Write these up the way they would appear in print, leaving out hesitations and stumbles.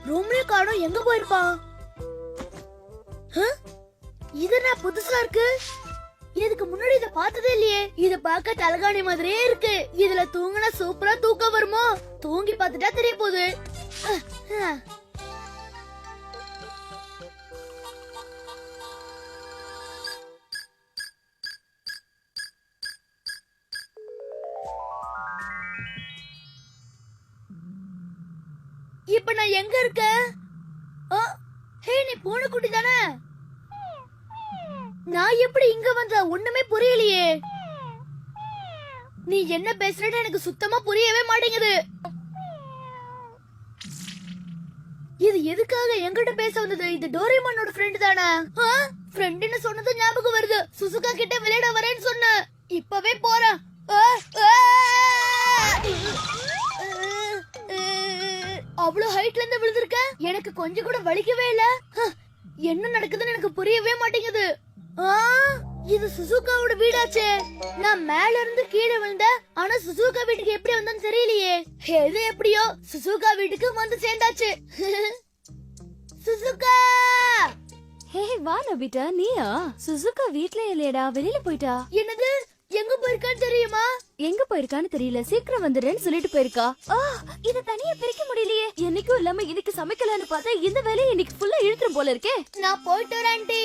ரூம்லயே காணோம், எங்க போயிருப்பான்? இது என்ன புதுசா இருக்கு? இதுக்கு முன்னாடி இத பார்த்ததே இல்லையே. இத பார்க்க தலகாணி மாதிரியே இருக்கு. இதுல தூங்குனா சூப்பரா தூக்கம் வருமோ? தூங்கி பார்த்துட்டா தெரிய போகுது. இப்ப நான் எங்க இருக்க? ஹே, நீ பூனைக்குட்டி தானே? நான் எப்படி இங்க வந்த? ஒண்ணுமே புரியலையே. நீ என்ன பேசுறன்னு எனக்கு சுத்தமா புரியவே மாட்டேங்குது. இது எதுக்காக என்கிட்ட பேச வந்தது? இது டோரேமானோட ஃப்ரெண்ட் தானே? ஃப்ரெண்ட்னு சொன்னது ஞாபகம் வருது. சுசுகா கிட்ட விளையாட வரேன்னு சொன்ன. இப்பவே போறேன். அவ்வளவு ஹைட்ல இருந்து விழுந்திருக்க. எனக்கு கொஞ்சம் கூட வலிக்கவே இல்ல. என்ன நடக்குதுன்னு எனக்கு புரியவே மாட்டேங்குது. இது சுசுகாவோட வீடாச்சே. நான் மேல இருந்து கீழே விழுந்தேன். ஆனா சுசுகா வீட்டுக்கு எப்படி வந்தேன்னு தெரியலையே. எது எப்படியோ சுசுகா வீட்டுக்கு வந்து சேர்ந்தாச்சு. சுசுகா! ஹே வா நோபிட்டா, நீயா? சுசுகா வீட்ல இல்லையடா, வெளியில போயிட்டா. என்னது? எங்க போயிருக்கான்னு தெரியுமா? எங்க போயிருக்கான்னு தெரியல, சீக்கிரம் வந்துடுறேன்னு சொல்லிட்டு போயிருக்கா. இத தனியா பிரிக்க முடியலையே. என்னைக்கும் இல்லாம இதுக்கு சமைக்கலான்னு பார்த்தா இந்த வேலையை இன்னைக்கு ஃபுல்லா இழுத்துரும் போல இருக்கே. நான் போயிட்டு வரேன் ஆண்டி.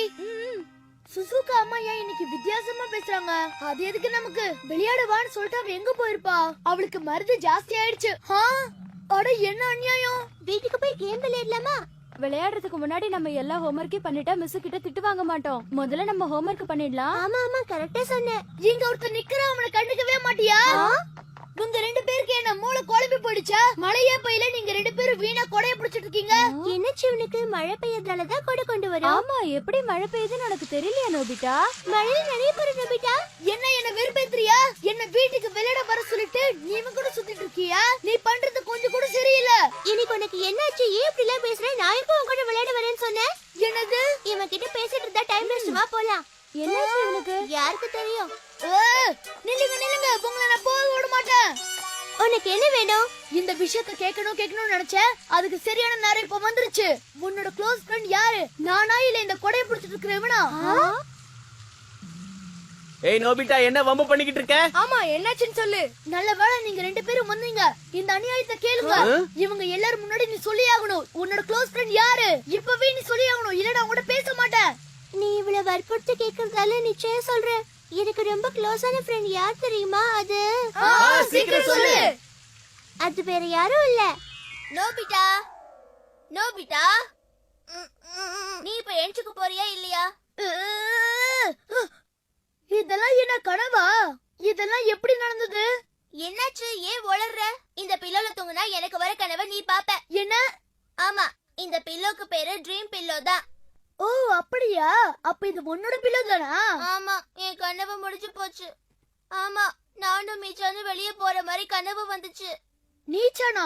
சுசுகா அம்மா ஏன் இன்னைக்கு வித்தியாசமா பேசுறாங்க? அது எதுக்கு நமக்கு? விளையாடுவான்னு சொல்லிட்டு அவ எங்க போயிருப்பா? அவளுக்கு மருந்து ஜாஸ்தி ஆயிடுச்சு. அட என்ன அநியாயம். வீட்டுக்கு போய் கேம் விளையாடலாமா? விளையாடுறதுக்கு முன்னாடி நம்ம எல்லா ஹோம்வொர்க்கையும் பண்ணிட்டா மிஸ் கிட்ட திட்டு வாங்க மாட்டோம். முதல்ல நம்ம ஹோம்வொர்க் பண்ணிடலாம். ஆமா ஆமா, கரெக்டா சொன்ன. இங்க ஒருத்தர் நிக்கிற, அவனை கண்டுக்கவே மாட்டியா? உங்க ரெண்டு பேருக்கு என்ன மூளை குழம்பி போயிடுச்சா? மழையே பெய்யல, நீங்க ரெண்டு பேரும் வீணா கொடைய பிடிச்சிட்டு இருக்கீங்க. என்னச்சு உனக்கு? மழை பெய்யறதாலதான் கொடை கொண்டு வரும். ஆமா, எப்படி மழை பெய்யுதுன்னு எனக்கு தெரியலையா நோபிட்டா? மழையில நிறைய பேர் நோபிட்டா. என்ன வெறுப்பேத்துறியா? என்ன வீட்டுக்கு விளையாட வர சொல்லிட்டு நீ இவன் கூட சுத்திட்டு இருக்கியா? நீ பண்றது கொஞ்சம் கூட சரியில்லை. இன்னைக்கு உனக்கு என்னாச்சு? ஏன் இப்படி எல்லாம் பேசுற? நான் எப்போ உன் கூட விளையாட வரேன்னு சொன்னேன்? என்னது? இவன் கிட்ட பேசிட்டு இருந்தா டைம் வேஸ்ட். வா போலாம். என்னாச்சு உனக்கு? யாருக்கு தெரியும்? நில்லுங்க, உங்களை நான் போக விட மாட்டேன். உனக்கு என்ன வேணும்? இந்த விஷயத்தை கேட்கணும்னு நினைச்சேன். அதுக்கு சரியான நேரம் இப்ப வந்துருச்சு. உன்னோட க்ளோஸ் ஃப்ரெண்ட் யாரு? நானா இல்ல இந்த கொடைய பிடிச்சிட்டு இருக்கிறவனா? ஏய் நோபிட்டா, என்ன வம்பு பண்ணிக்கிட்டு இருக்க? ஆமா, என்னாச்சுன்னு சொல்லு. நல்ல வேளை நீங்க ரெண்டு பேரும் வந்தீங்க. இந்த அநியாயத்தை கேளுங்க. இவங்க எல்லாரும் முன்னாடி நீ சொல்லி ஆகணும். உன்னோட க்ளோஸ் ஃப்ரெண்ட் யாரு? இப்பவே நீ சொல்லி ஆகணும், இல்லனா உன்கிட்ட பேச மாட்டேன். நீ இவ்வளவு வற்புறுத்தி கேக்குறதால நிச்சயம் சொல்றேன். எனக்கு ரொம்ப க்ளோஸான ஃப்ரெண்ட் யார் தெரியுமா? அது சீக்கிரம் சொல்லு. அது வேற யாரும் இல்ல. நோபிட்டா. நீ இப்ப எஞ்சுக்கு போறியா இல்லையா? இதெல்லாம் என்ன கனவா? இதெல்லாம் எப்படி நடந்தது? என்னாச்சு? ஏன் வளர்ற? இந்த பில்லோல தூங்குனா எனக்கு வர கனவை நீ பாப்ப. என்ன? ஆமா, இந்த பில்லோக்கு பேரு ட்ரீம் பில்லோ தான். ஓ அப்படியா? அப்ப இது உன்னோட பில்லோ தானா? ஆமா, என் கனவு முடிஞ்சு போச்சு. ஆமா, நானும் மீச்சானும் வெளியே போற மாதிரி கனவு வந்துச்சு. நீச்சானா?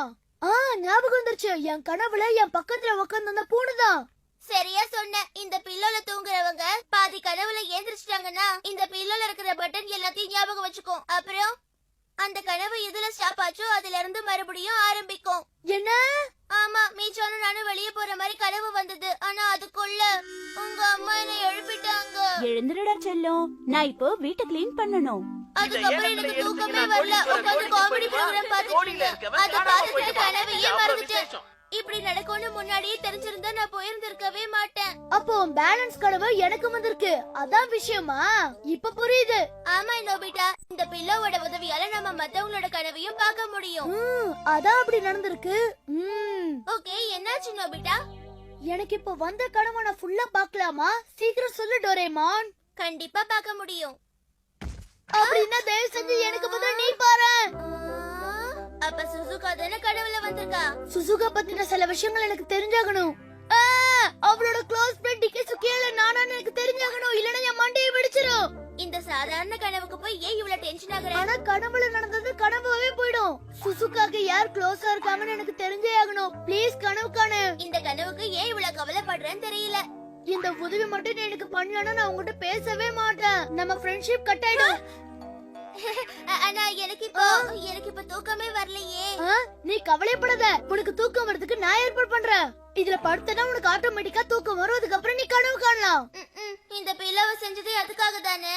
ஞாபகம் வந்துருச்சு. என் கனவுல என் பக்கத்துல உட்கார்ந்து அந்த பூனைதான். சரியா சொன்ன. இந்த பில்லோல தூங்குறவங்க பாதி கனவுல ஏந்திரிச்சிட்டாங்கன்னா இந்த பில்லோல இருக்கிற பட்டன் எல்லாத்தையும் ஞாபகம் வச்சுக்கோ. அப்புறம் அந்த கனவு எதுல ஸ்டாப் ஆச்சோ அதுல இருந்து மறுபடியும் ஆரம்பிக்கும். என்ன? ஆமா, மீச்சானும் நானும் வெளியே போற மாதிரி கனவு வந்தது. ஆனா அதுக்குள்ள உங்க அம்மா என்னை எழுப்பிட்டாங்க. எழுந்துடா செல்லம், நான் இப்போ வீட்டை கிளீன் பண்ணணும். அதுக்கப்புறம் எனக்கு தூக்கமே வரல. உட்கார்ந்து காமெடி ப்ரோகிராம் பார்த்துட்டு அத பார்த்துட்டு கனவையே மறந்துட்டேன். இப்படி நடக்கும்னு முன்னாடியே தெரிஞ்சிருந்தா நான் போயிருந்திருக்கவே மாட்டேன். அப்போ பேலன்ஸ் கனவு எனக்கு வந்திருக்கு. அதான் விஷயமா? இப்ப புரியுது. ஆமா நோபிட்டா, இந்த பில்லோவோட உதவியால நம்ம மத்தவங்களோட கனவையும் பார்க்க முடியும். அதான் அப்படி நடந்திருக்கு. ஓகே, என்னாச்சு நோபிட்டா? எனக்கு இப்ப வந்த கனவை நான் ஃபுல்லா பார்க்கலாமா? சீக்கிரம் சொல்லு டோரேமான். கண்டிப்பா பார்க்க முடியும். அப்படின்னா தயவு செஞ்சு எனக்கு பதிலா நீ பாரு. அப்ப சுசுகா தானே கனவுல வந்திருக்கா? சுசுகா பத்தின சில விஷயங்கள் எனக்கு தெரிஞ்சாகணும். அவளோட க்ளோஸ் ஃப்ரெண்ட் டிகேசுகேல நானான்னு எனக்கு தெரிஞ்சாகணும். இல்லனா என் மண்டையை வெடிச்சிரும். இந்த சாதாரண கனவுக்கு போய் ஏன் இவ்வளவு டென்ஷன் ஆகுற? ஆனா கனவுல நடந்தது கனவாவே போய்டும். சுசுகாக்கு யார் க்ளோஸா இருக்காங்கன்னு எனக்கு தெரிஞ்சே ஆகணும். ப்ளீஸ் கனவு காணு. இந்த கனவுக்கு ஏன் இவ்வளவு கவலைப்படுறேன்னு தெரியல. இந்த உதவி மட்டும் எனக்கு பண்ணலனா நான் உங்ககிட்ட பேசவே மாட்டேன். நம்ம ஃப்ரெண்ட்ஷிப் கட் ஆயிடும். ஆனா எனக்கு இப்ப தூக்கமே வரலையே. நீ கவலைப்படாத, உனக்கு தூக்கம் வரதுக்கு நான் ஏற்பாடு பண்றேன். இதுல படுத்தனா உனக்கு ஆட்டோமேட்டிக்கா தூக்கம் வரும். அதுக்கப்புறம் நீ கனவு காணலாம். இந்த பில்லவை செஞ்சதே அதுக்காக தானே.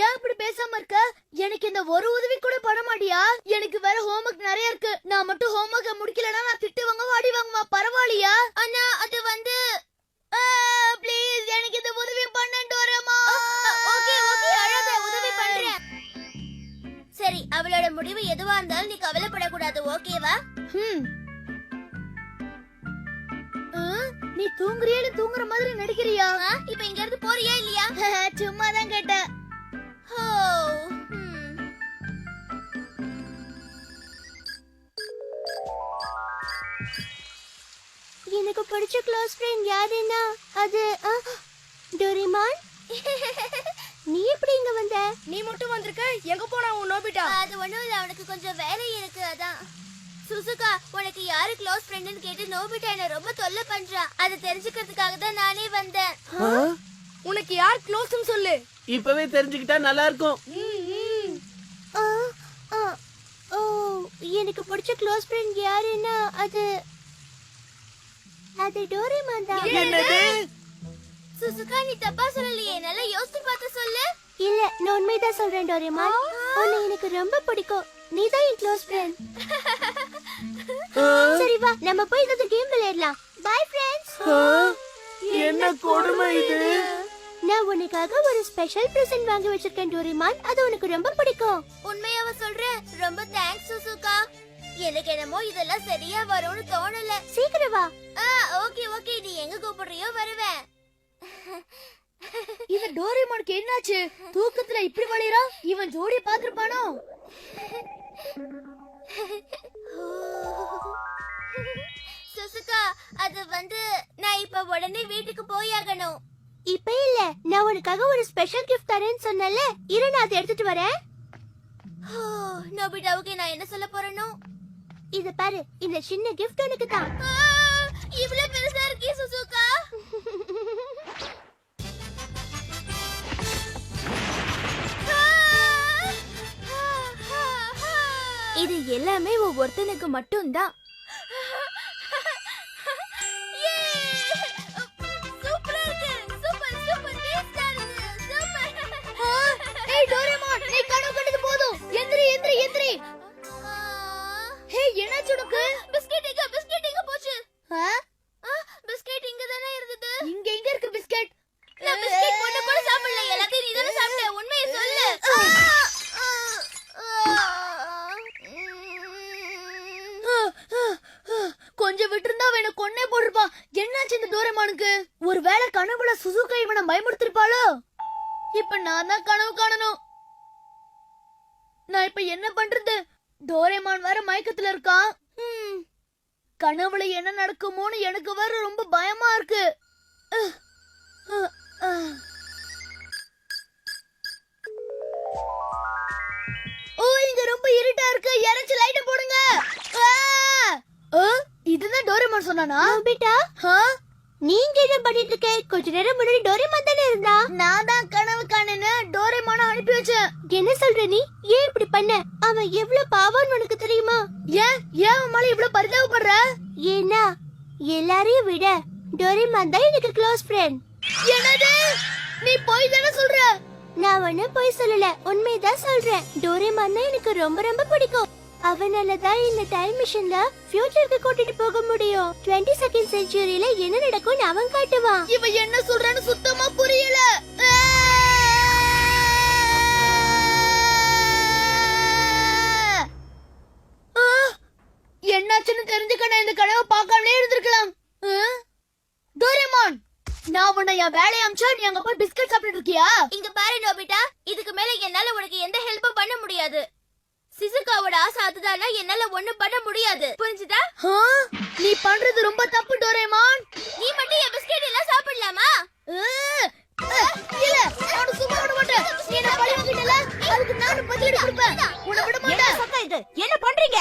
ஏன் இப்படி பேசாம இருக்க? எனக்கு இந்த ஒரு உதவி கூட பண்ண மாட்டியா? எனக்கு வேற ஹோம்வொர்க் நிறைய இருக்கு. நான் மட்டும் ஹோம்வொர்க்க முடிக்கலனா நான் திட்டு வாங்க வாடி வாங்குமா? பரவாயில்லையா? அண்ணா அது வந்து ப்ளீஸ் எனக்கு இந்த உதவி பண்ண டோரேமா. ஓகே அழாத, உதவி பண்றேன். சரி, அவளோட முடிவு எதுவா இருந்தாலும் நீ கவலைப்படக்கூடாது, ஓகேவா? நீ தூங்குறியா இல்ல தூங்குற மாதிரி நடிக்கிறியா? இப்ப இங்க இருந்து போறியா இல்லையா? சும்மா தான் கேட்டேன். எனக்கு பிடிச்ச க்ளோஸ் ஃப்ரெண்ட் யாருன்னா அது டோரேமான். நீ எப்படி இங்க வந்த? நீ மட்டும் வந்திருக்க, எங்க போனா உன் நோபிட்டா? அது ஒண்ணும் இல்ல, அவனுக்கு கொஞ்சம் வேலை இருக்கு அதான். சுசுகா, உனக்கு யாரு க்ளோஸ் ஃப்ரெண்ட்னு கேட்டு நோபிட்டா என்ன ரொம்ப தொல்லை பண்றா. அதை தெரிஞ்சுக்கிறதுக்காக தான் நானே வந்தேன். உனக்கு யார் க்ளோஸ்னு சொல்லு. இப்பவே தெரிஞ்சுக்கிட்டா நல்லா இருக்கும். எனக்கு பிடிச்ச க்ளோஸ் ஃப்ரெண்ட் யாருன்னா அது டோரேமான் தான். என்னது? சுசுகா, நீ தப்பா சொல்லலையே, நல்லா யோசிச்சு பார்த்து சொல்லு. இல்ல, நான் உண்மைதான் சொல்றேன் டோரேமான். உன்னை எனக்கு ரொம்ப பிடிக்கும். நீதான் என் க்ளோஸ் ஃப்ரெண்ட். சரி வா, நம்ம போய் இந்த கேம் விளையாடலாம். Bye friends. என்ன கொடுமை இது? நான் உனக்காக ஒரு ஸ்பெஷல் பிரசன்ட் வாங்கி வச்சிருக்கேன் டோரேமான். அது உனக்கு ரொம்ப பிடிக்கும். உண்மையாவ சொல்றேன்? ரொம்ப தேங்க்ஸ் சுசுகா. எனக்கு என்னமோ இதெல்லாம் சரியா வரும்னு தோணல. சீக்கிரம் வா. ஓகே, நீ எங்க கூப்பிடுறியோ வருவேன். இந்த டோரேமானுக்கு என்னாச்சு? தூக்கத்துல இப்படி வளையறா? இவன் ஜோடி பாத்துருப்பானோ? சுசுகா, அது வந்து நான் இப்ப உடனே வீட்டுக்கு போயாகணும். இப்ப இல்ல, நான் உனக்காக ஒரு ஸ்பெஷல் கிஃப்ட் தரேன்னு சொன்னல, இரு நான் அதை எடுத்துட்டு வரேன். நோபிட்டாவுக்கு நான் என்ன சொல்ல போறேனோ? இத பாரு, இந்த சின்ன கிஃப்ட் உனக்கு தான். இவ்ளோ பெருசா இருக்கே சுசுகா. இது எல்லாமே ஒவ்வொருத்தனுக்கு மட்டும்தான். டோரேமான், நீ கனவு கண்டது போதும். எந்திரி. ஹே, என்னாச்சு உனக்கு? பிஸ்கட் எங்க போச்சு? பிஸ்கட் இங்க தானே இருந்தது. இங்க எங்க இருக்கு பிஸ்கட்? நான் பிஸ்கட் போட்டு கூட சாப்பிடல. எல்லாத்தையும் நீ தானே சாப்பிட்ட. உண்மையை சொல்லு. கொஞ்சம் விட்டுருந்தா அவன் என்ன கொன்னே போட்டிருப்பான். என்னாச்சு இந்த டோரேமானுக்கு? ஒருவேளை கனவுல சுசுகா இவனை பயமுறுத்திருப்பாளோ? இப்ப நான் தான் கனவு காணணும். நான் இப்ப என்ன பண்றது? டோரேமான் வேற மயக்கத்துல இருக்கான். கனவுல என்ன நடக்குமோன்னு எனக்கு வேற ரொம்ப பயமா இருக்கு. இங்க ரொம்ப இருட்டா இருக்கு. யாராச்சும் லைட்ட போடுங்க. இதுதான் டோரேமான் சொன்னானா? நோபிட்டா, நீங்க என்ன பண்ணிட்டு இருக்க? கொஞ்ச நேரம் முன்னாடி டோரேமான் தானே இருந்தா. நான் தான் கனவு காணேன்னு டோரேமான அனுப்பி வச்சேன். என்ன சொல்ற நீ? ஏன் இப்படி பண்ண? அவன் எவ்வளவு பாவம்னு உனக்கு தெரியுமா? ஏன் அவன் மேல இவ்வளவு பரிதாபப்படுற? ஏன்னா எல்லாரையும் விட டோரேமான் தான் எனக்கு க்ளோஸ் ஃப்ரெண்ட். என்னது? நீ போய் தானே சொல்ற? நான் ஒண்ணு போய் சொல்லல, உண்மைதான் சொல்றேன். டோரேமான் தான் எனக்கு ரொம்ப ரொம்ப பிடிக்கும். அவனாலதான் இந்த டைம் மிஷின்ல ஃபியூச்சருக்கு கூட்டிட்டு போக முடியும். 22nd செஞ்சுரியில என்ன நடக்கும்னு அவன் காட்டுவான். இவ என்ன சொல்றான்னு சுத்தமா புரியல. என்னாச்சுன்னு தெரிஞ்சுக்க நான் இந்த கனவை பார்க்காமலே இருந்திருக்கலாம். டோரேமான், நான் உன்னை என் வேலையை அமிச்சா நீ அங்க போய் பிஸ்கட் சாப்பிட்டு இருக்கியா? இங்க பாரு நோபிட்டா, இதுக்கு மேல என்னால உனக்கு எந்த ஹெல்ப்பும் பண்ண முடியாது. சிசுகாவோட ஆசை அதுதானா, என்னால ஒண்ணும் பண்ண முடியாது. புரிஞ்சுதா? நீ பண்றது ரொம்ப தப்பு டோரேமான். நீ மட்டும் என் பிஸ்கட் எல்லாம் சாப்பிடலாமா? இல்ல, நான் சும்மா விட மாட்டேன். நீ என்ன பழி வாங்கிட்டல, அதுக்கு நானும் பதிலடி கொடுப்பேன். உன்னை விட மாட்டேன். என்ன சத்தம் இது? என்ன பண்றீங்க?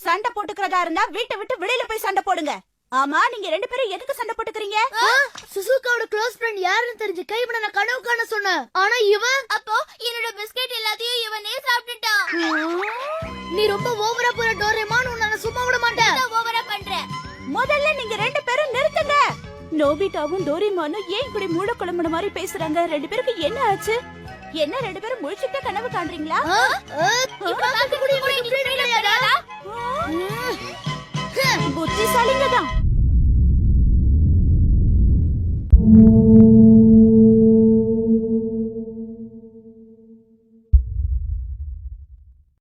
சண்டை போட்டுக்கிறதா இருந்தா வீட்டை விட்டு வெளியில போய் சண்டை போடுங்க. ஆமா, நீங்க ரெண்டு பேரும் எதுக்கு சண்டை போட்டுக்கிறீங்க? சுசுகாவோட க்ளோஸ் ஃப்ரெண்ட் யாருன்னு தெரிஞ்சுக்க இவனை நான் கனவு காண பண்ண சொன்னேன். ஆனா இவன் அப்போ என்னோட பிஸ்கட் எல்லாத்தையும் இவனே சாப்பிட்டுட்டான். நீ ரொம்ப ஓவரா போற டோரேமான், உன்னை நான் சும்மா விட மாட்டேன். ஓவரா பண்றேன். முதல்ல நீங்க 2 பேரும் நிறுத்துங்க. நோபிட்டாவும் டோரிமானும் ஏன் இப்படி மூள குழம்புன மாதிரி பேசுறாங்க? 2 பேருக்கு என்ன ஆச்சு? என்ன 2 பேரும் முழிச்சிட்டு கனவு காண்றீங்களா? இப்ப பார்க்கக்கூடிய உங்களுக்கு freedom கிடையாதா? புத்திசாலிங்க தான்.